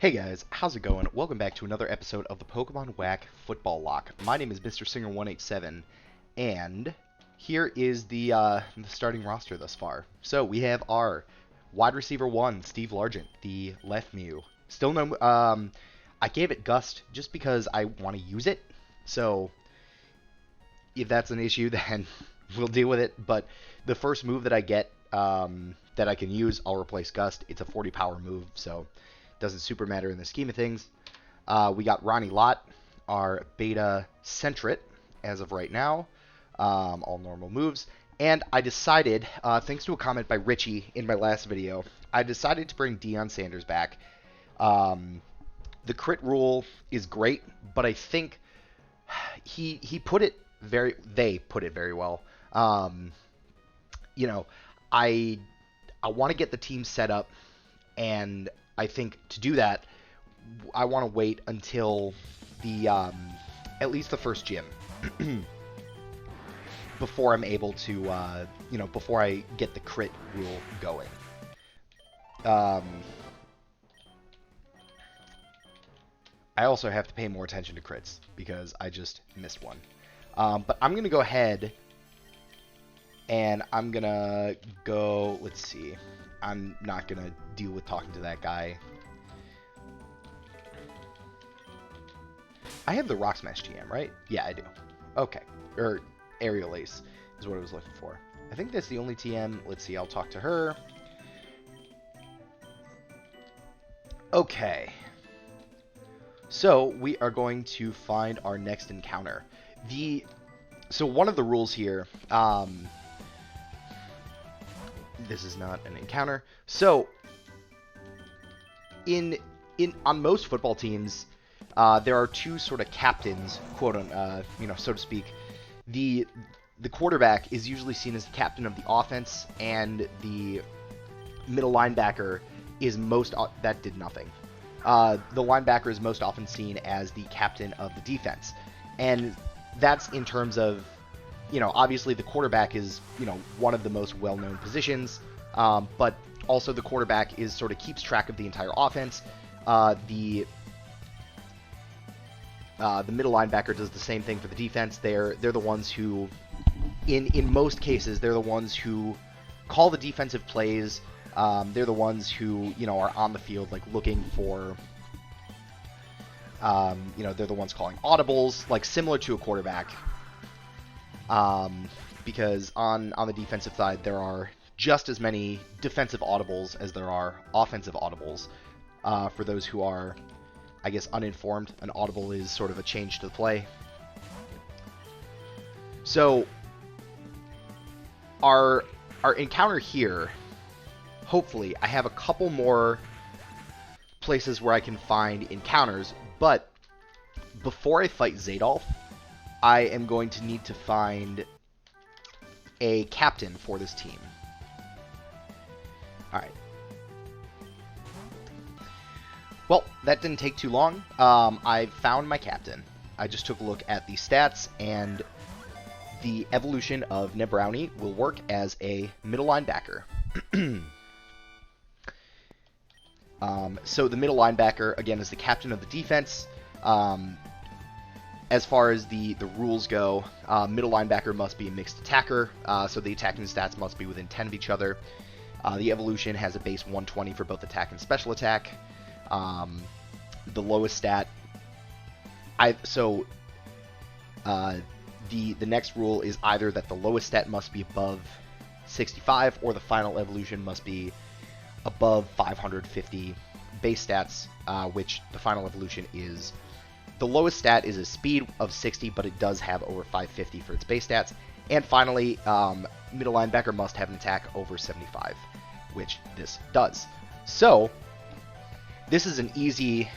Hey guys, how's it going? Welcome back to another episode of the Pokemon Wack Football-Locke. My name is Mr. Singer187, and here is the starting roster thus far. So we have our wide receiver 1, Steve Largent, the left Mew. Still no, I gave it Gust just because I want to use it, so if that's an issue, then we'll deal with it. But the first move that I get that I can use, I'll replace Gust. It's a 40 power move, so doesn't super matter in the scheme of things. We got Ronnie Lott, our beta Centret, as of right now. All normal moves. And I decided, thanks to a comment by Richie in my last video, I decided to bring Deion Sanders back. The crit rule is great, but I think he put it they put it very well. You know, I want to get the team set up, and I think to do that, I want to wait until the at least the first gym before I'm able to before I get the crit rule going. I also have to pay more attention to crits because I just missed one. But I'm gonna go ahead and I'm gonna go. Let's see. I'm not gonna deal with talking to that guy. I have the Rock Smash TM, right? Yeah, I do. Okay. Or Aerial Ace is what I was looking for. I think that's the only TM. Let's see, I'll talk to her. Okay. So, we are going to find our next encounter. So one of the rules here, this is not an encounter. So, on most football teams, there are two sort of captains, quote so to speak. The quarterback is usually seen as the captain of the offense, and the middle linebacker is that did nothing. The linebacker is most often seen as the captain of the defense, and that's in terms of, obviously the quarterback is, one of the most well-known positions, but also the quarterback is sort of keeps track of the entire offense. The middle linebacker does the same thing for the defense. They're the ones who, in most cases, they're the ones who call the defensive plays. They're the ones who, are on the field, like, looking for, they're the ones calling audibles, like, similar to a quarterback. Because on the defensive side, there are just as many defensive audibles as there are offensive audibles. For those who are, I guess, uninformed, an audible is sort of a change to the play. So, our encounter here, hopefully, I have a couple more places where I can find encounters, but before I fight Zadolf, I am going to need to find a captain for this team. Alright. Well, that didn't take too long. I found my captain. I just took a look at the stats, and the evolution of Nebrownie will work as a middle linebacker. So the middle linebacker, again, is the captain of the defense. As far as the rules go, middle linebacker must be a mixed attacker, so the attacking stats must be within 10 of each other. The evolution has a base 120 for both attack and special attack. The lowest stat... The next rule is either that the lowest stat must be above 65, or the final evolution must be above 550 base stats, which the final evolution is... The lowest stat is a speed of 60, but it does have over 550 for its base stats. And finally, middle linebacker must have an attack over 75, which this does. So, this is an easy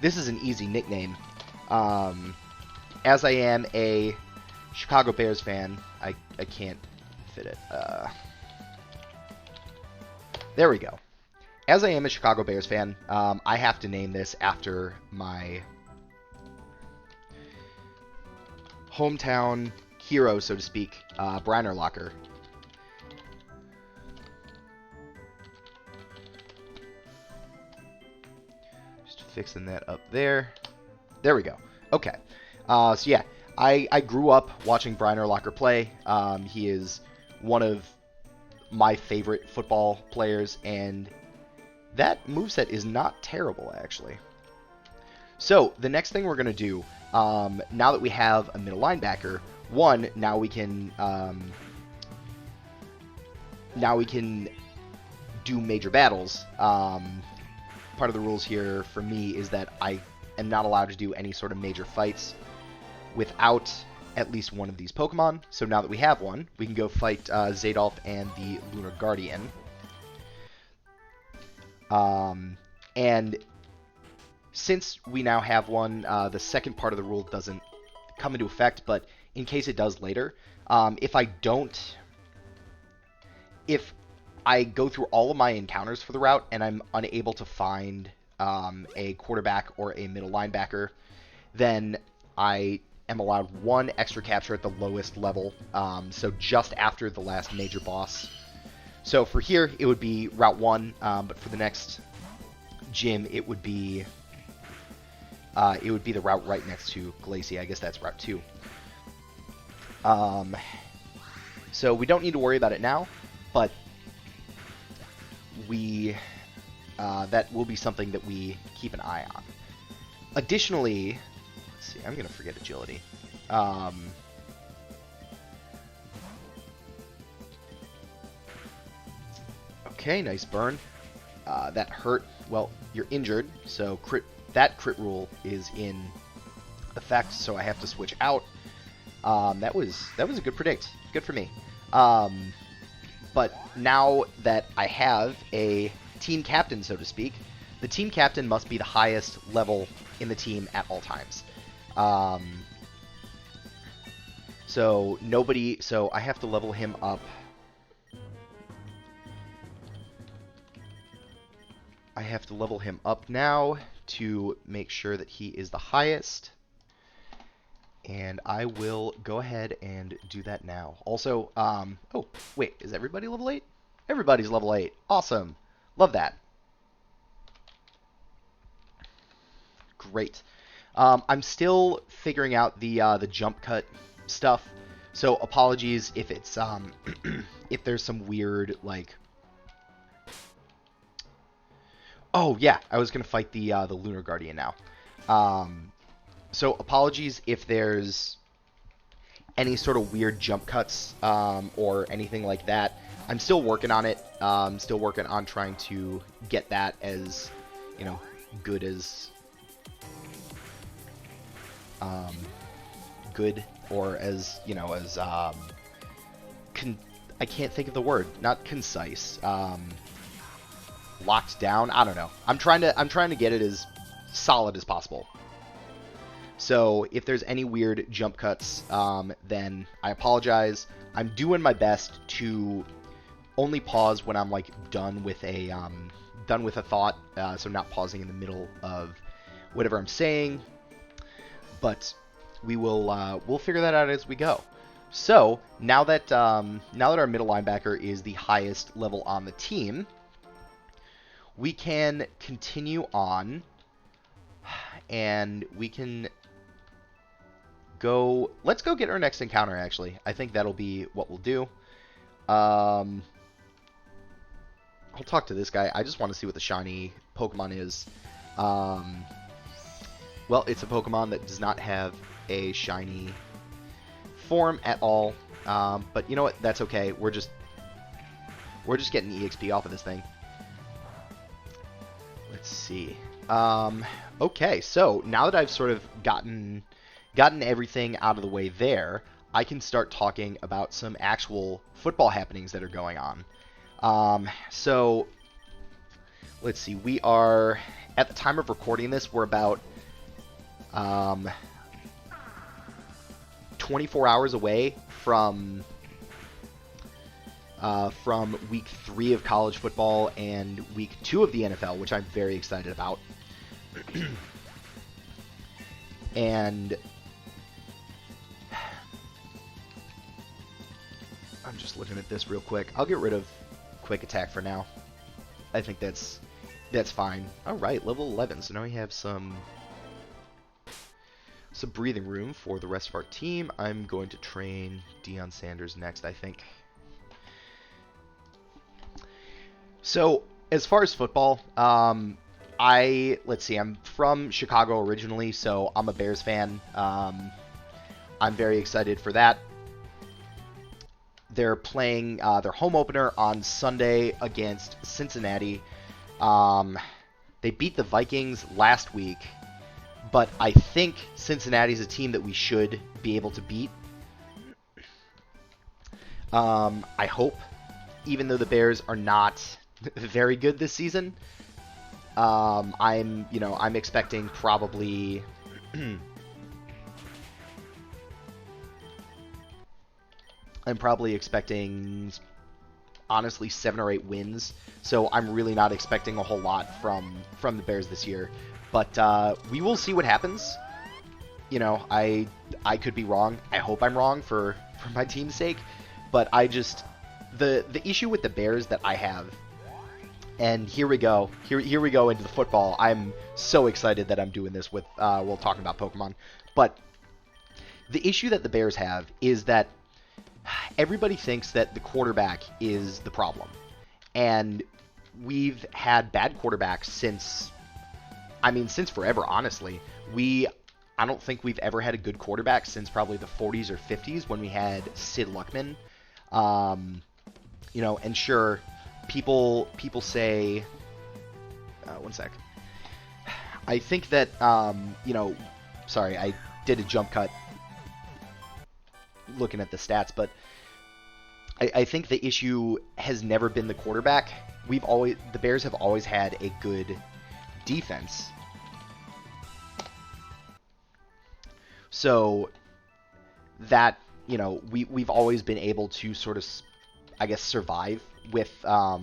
nickname. As I am a Chicago Bears fan, I can't fit it. There we go. As I am a Chicago Bears fan, I have to name this after my hometown hero, so to speak, Briner Locker. fixing that up there. There we go. Okay. So yeah, I grew up watching Brian Urlacher play. He is one of my favorite football players, and that moveset is not terrible, actually. So the next thing we're going to do, now that we have a middle linebacker, now we can do major battles. Part of the rules here for me is that I am not allowed to do any sort of major fights without at least one of these Pokemon. So now that we have one, we can go fight Zadolf and the Lunar Guardian. And since we now have one, the second part of the rule doesn't come into effect, but in case it does later, if I go through all of my encounters for the route and I'm unable to find a quarterback or a middle linebacker, then I am allowed one extra capture at the lowest level, so just after the last major boss. So for here, it would be Route 1, but for the next gym, it would be the route right next to Glacia. I guess that's Route 2. So we don't need to worry about it now, but that will be something that we keep an eye on. Additionally, let's see, I'm going to forget agility. Okay, nice burn. That hurt. Well, you're injured, so that crit rule is in effect, so I have to switch out. That was a good predict. Good for me. But now that I have a team captain, so to speak, the team captain must be the highest level in the team at all times. So I have to level him up. I have to level him up now to make sure that he is the highest. And I will go ahead and do that now. Also, oh, wait, is everybody level 8? Everybody's level 8. Awesome. Love that. Great. I'm still figuring out the jump cut stuff. So apologies if it's if there's some weird, like... Oh, yeah, I was going to fight the Lunar Guardian now. So apologies if there's any sort of weird jump cuts or anything like that. I'm still working on it. Still working on trying to get that as, good as good, or as, as I can't think of the word. Not concise. Locked down. I don't know. I'm trying to get it as solid as possible. So if there's any weird jump cuts, then I apologize. I'm doing my best to only pause when I'm like done with a thought, so not pausing in the middle of whatever I'm saying. But we'll figure that out as we go. So now that our middle linebacker is the highest level on the team, we can continue on, and we can go. Let's go get our next encounter. Actually, I think that'll be what we'll do. I'll talk to this guy. I just want to see what the shiny Pokemon is. Well, it's a Pokemon that does not have a shiny form at all. But you know what? That's okay. We're just getting EXP off of this thing. Let's see. Okay, so now that I've sort of gotten everything out of the way there, I can start talking about some actual football happenings that are going on. So let's see. We are, at the time of recording this, we're about 24 hours away from week 3 of college football and week 2 of the NFL, which I'm very excited about. And I'm just looking at this real quick. I'll get rid of Quick Attack for now. I think that's That's fine. All right, level 11. So now we have some breathing room for the rest of our team. I'm going to train Deion Sanders next, I think. So as far as football, let's see. I'm from Chicago originally, so I'm a Bears fan. I'm very excited for that. They're playing their home opener on Sunday against Cincinnati. They beat the Vikings last week, but I think Cincinnati's a team that we should be able to beat. I hope, even though the Bears are not very good this season. I'm expecting probably I'm probably expecting honestly 7 or 8 wins. So I'm really not expecting a whole lot from the Bears this year. But we will see what happens. You know, I could be wrong. I hope I'm wrong for my team's sake. But I just the issue with the Bears that I have, and here we go. Here we go into the football. I'm so excited that I'm doing this with while talking about Pokemon. But the issue that the Bears have is that everybody thinks that the quarterback is the problem. And we've had bad quarterbacks since forever, honestly. I don't think we've ever had a good quarterback since probably the 40s or 50s when we had Sid Luckman. And sure, people say, one sec. I think that, sorry, I did a jump cut looking at the stats, but I think the issue has never been the quarterback. The Bears have always had a good defense. So that, we've always been able to sort of, I guess, survive with our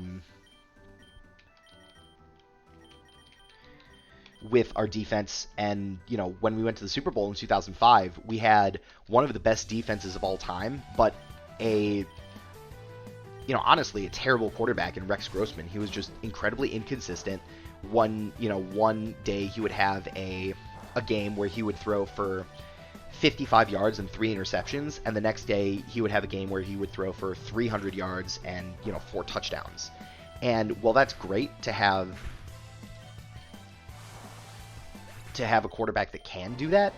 defense. And, when we went to the Super Bowl in 2005, we had one of the best defenses of all time, but honestly, a terrible quarterback in Rex Grossman. He was just incredibly inconsistent. One day he would have a game where he would throw for 55 yards and 3 interceptions, and the next day he would have a game where he would throw for 300 yards and 4 touchdowns. And while that's great to have a quarterback that can do that,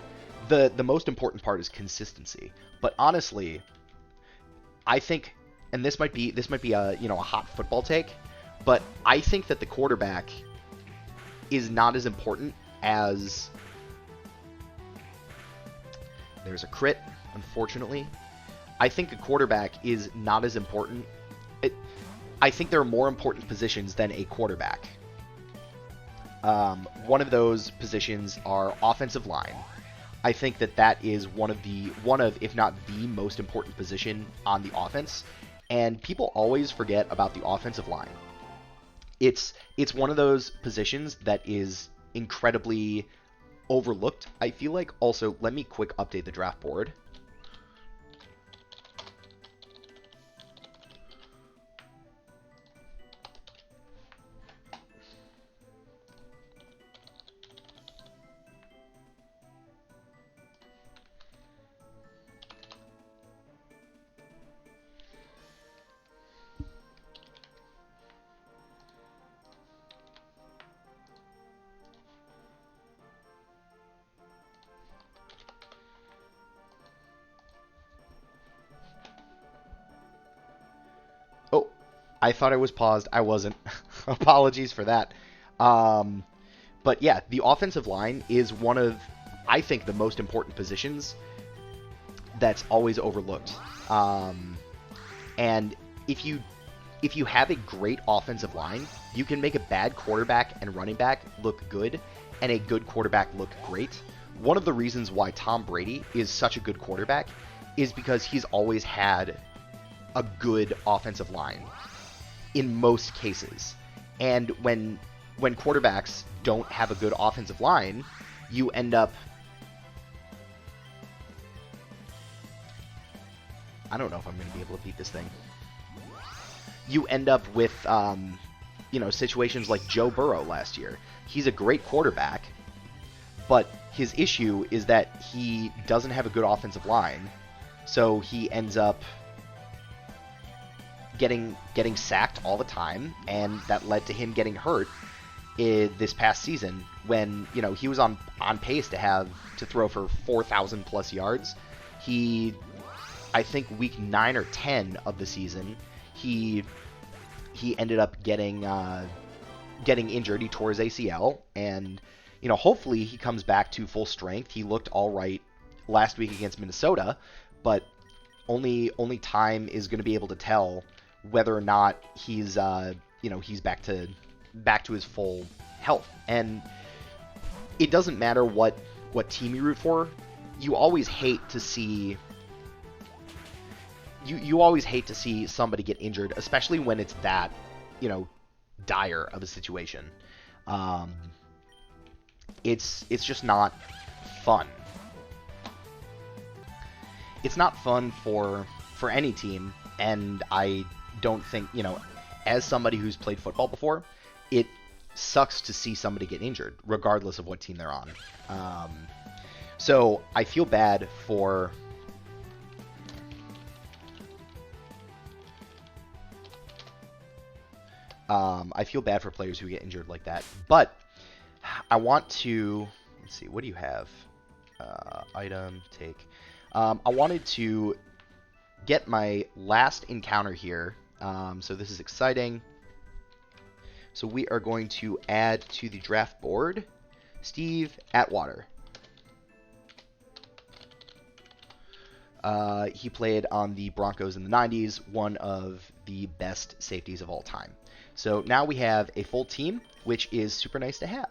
the most important part is consistency. But honestly, I think, and this might be a hot football take, but I think that the quarterback is not as important as... There's a crit, unfortunately. I think a quarterback is not as important. I think there are more important positions than a quarterback. One of those positions are offensive line. I think that is one of, if not the most important position on the offense. And people always forget about the offensive line. It's one of those positions that is incredibly overlooked, I feel like. Also, let me quick update the draft board. Oh, I thought I was paused. I wasn't. Apologies for that. But yeah, the offensive line is one of, I think, the most important positions that's always overlooked. And if you have a great offensive line, you can make a bad quarterback and running back look good, and a good quarterback look great. One of the reasons why Tom Brady is such a good quarterback is because he's always had a good offensive line in most cases. And when quarterbacks don't have a good offensive line, you end up... I don't know if I'm going to be able to beat this thing. You end up with, situations like Joe Burrow last year. He's a great quarterback, but his issue is that he doesn't have a good offensive line, so he ends up getting sacked all the time, and that led to him getting hurt this past season when he was on pace to throw for 4,000 plus yards. I think week 9 or 10 of the season, he ended up getting injured. He tore his ACL, and hopefully he comes back to full strength. He looked all right last week against Minnesota, but only time is going to be able to tell whether or not he's he's back to his full health. And it doesn't matter what team you root for. You always hate to see you always hate to see somebody get injured, especially when it's that dire of a situation. It's just not fun. It's not fun for any team, and I don't think, as somebody who's played football before, it sucks to see somebody get injured, regardless of what team they're on. So I feel bad for players who get injured like that. But I want to, let's see, what do you have? Item, take. I wanted to get my last encounter here. So this is exciting. So we are going to add to the draft board Steve Atwater. He played on the Broncos in the 90s, one of the best safeties of all time. So now we have a full team, which is super nice to have.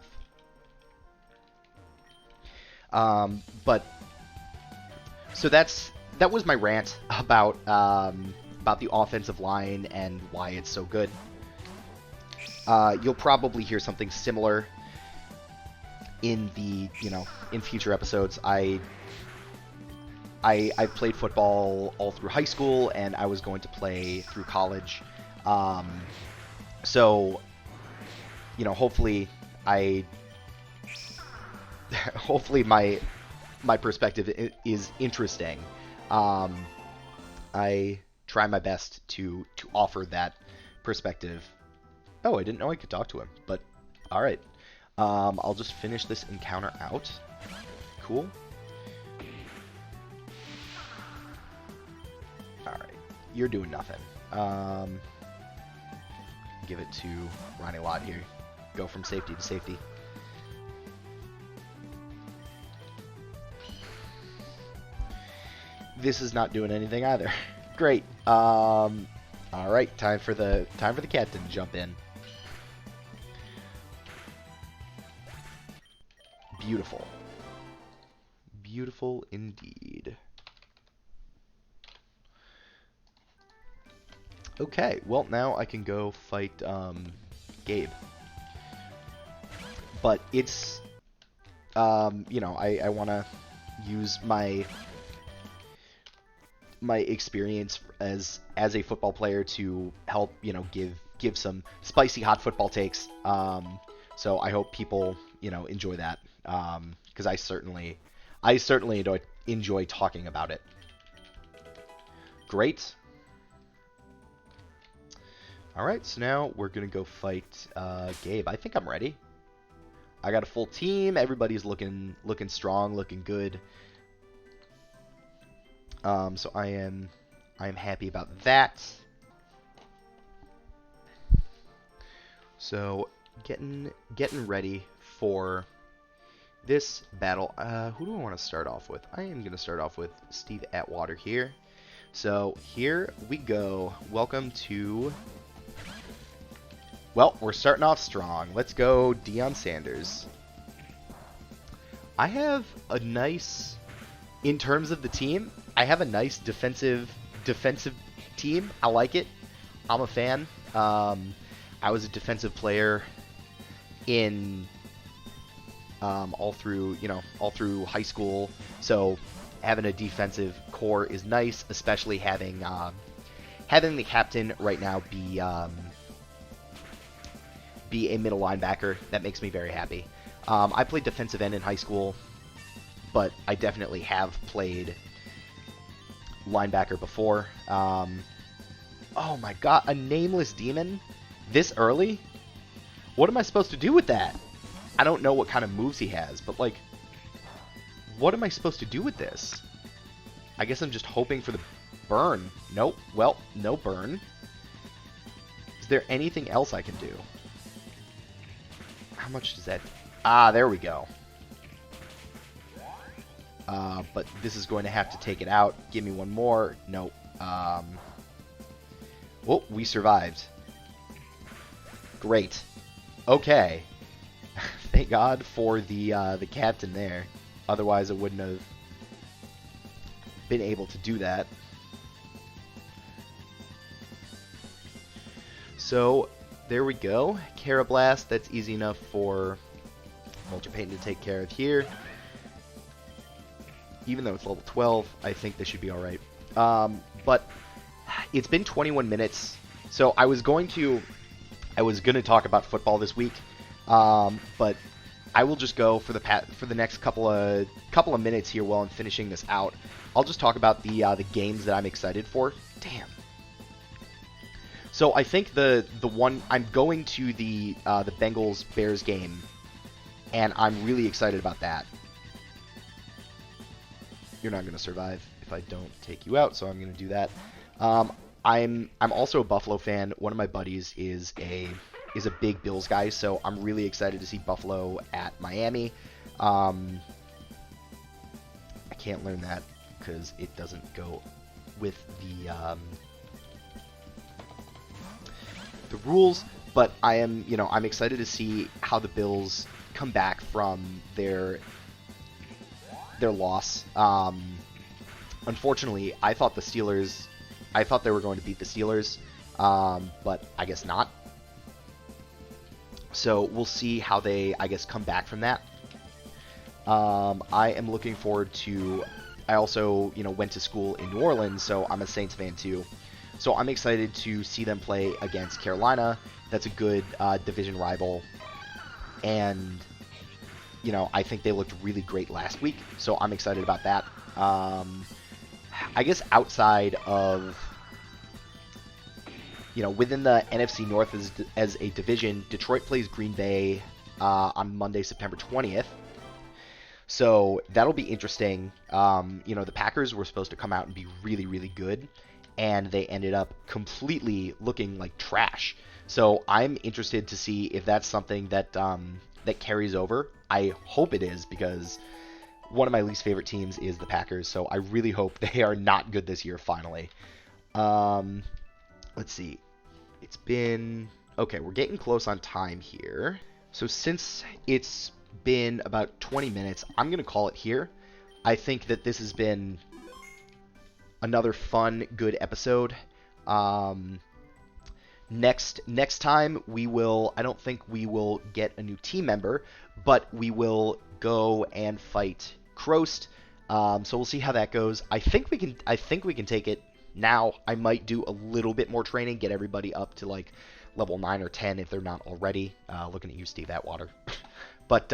So that was my rant about the offensive line and why it's so good. You'll probably hear something similar in in future episodes. I played football all through high school, and I was going to play through college. So, hopefully hopefully my perspective is interesting. I try my best to offer that perspective. Oh, I didn't know I could talk to him, but all right. I'll just finish this encounter out. Cool. All right, you're doing nothing. Give it to Ronnie Lott here. Go from safety to safety. This is not doing anything either. Great. All right, time for the captain to jump in. Beautiful. Beautiful indeed. Okay, well, now I can go fight Gabe. But it's, I want to use my experience as a football player to help, give some spicy hot football takes. So I hope people, enjoy that, because I certainly enjoy talking about it. Great. All right, so now we're gonna go fight Gabe. I think I'm ready. I got a full team. Everybody's looking strong, looking good. So I am happy about that. So getting ready for this battle. Who do I want to start off with? I am gonna start off with Steve Atwater here. So here we go. Welcome to. Well, we're starting off strong. Let's go Deion Sanders. I have a nice, in terms of the team, I have a nice defensive team. I like it. I'm a fan. I was a defensive player in all through high school. So having a defensive core is nice, especially having the captain right now be be a middle linebacker. That makes me very happy. I played defensive end in high school, but I definitely have played linebacker before. Oh my god, a nameless demon? This early? What am I supposed to do with that? I don't know what kind of moves he has, but like, what am I supposed to do with this? I guess I'm just hoping for the burn. Nope. Well, no burn. Is there anything else I can do? How much does that... Ah, there we go. But this is going to have to take it out. Give me one more. Nope. Oh, we survived. Great. Okay. Thank God for the captain there. Otherwise, I wouldn't have been able to do that. So, there we go. Carablast, that's easy enough for Multipaint to take care of here. Even though it's level 12, I think this should be alright. But it's been 21 minutes, so I was going to talk about football this week, but I will just go for the next couple of minutes here while I'm finishing this out. I'll just talk about the games that I'm excited for. Damn. So I think the one I'm going to the Bengals Bears game, and I'm really excited about that. You're not going to survive if I don't take you out, so I'm going to do that. I'm also a Buffalo fan. One of my buddies is a big Bills guy, so I'm really excited to see Buffalo at Miami. I can't learn that because it doesn't go with the rules, but I'm excited to see how the Bills come back from their loss. Unfortunately, I thought they were going to beat the Steelers, but I guess not. So we'll see how they, I guess, come back from that. I am looking forward to... I also, went to school in New Orleans, so I'm a Saints fan too. So I'm excited to see them play against Carolina. That's a good division rival. And, I think they looked really great last week, so I'm excited about that. I guess outside of... within the NFC North as a division, Detroit plays Green Bay on Monday, September 20th. So that'll be interesting. The Packers were supposed to come out and be really, really good, and they ended up completely looking like trash. So I'm interested to see if that's something that that carries over. I hope it is, because one of my least favorite teams is the Packers, so I really hope they are not good this year finally. Let's see. It's been... Okay, we're getting close on time here. So since it's been about 20 minutes, I'm going to call it here. I think that this has been another fun, good episode. Next time, we will... I don't think we will get a new team member, but we will go and fight Krost. So we'll see how that goes. I think we can take it. Now, I might do a little bit more training, get everybody up to like level 9 or 10 if they're not already. Looking at you, Steve Atwater. But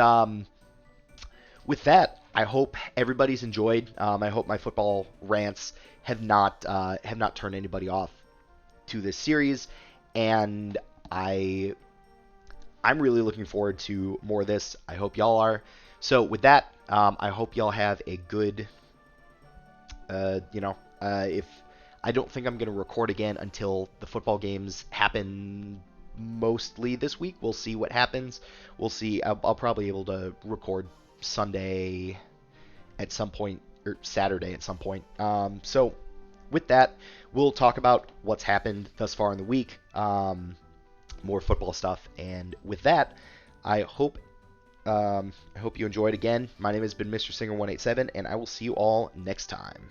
with that, I hope everybody's enjoyed. I hope my football rants have not turned anybody off to this series, and I'm really looking forward to more of this. I hope y'all are. So with that, I hope y'all have a good, if I don't think I'm going to record again until the football games happen mostly this week. We'll see what happens. We'll see. I'll probably be able to record Sunday at some point, or Saturday at some point. So with that, we'll talk about what's happened thus far in the week, more football stuff. And with that, I hope you enjoyed again. My name has been Mr. Singer 187, and I will see you all next time.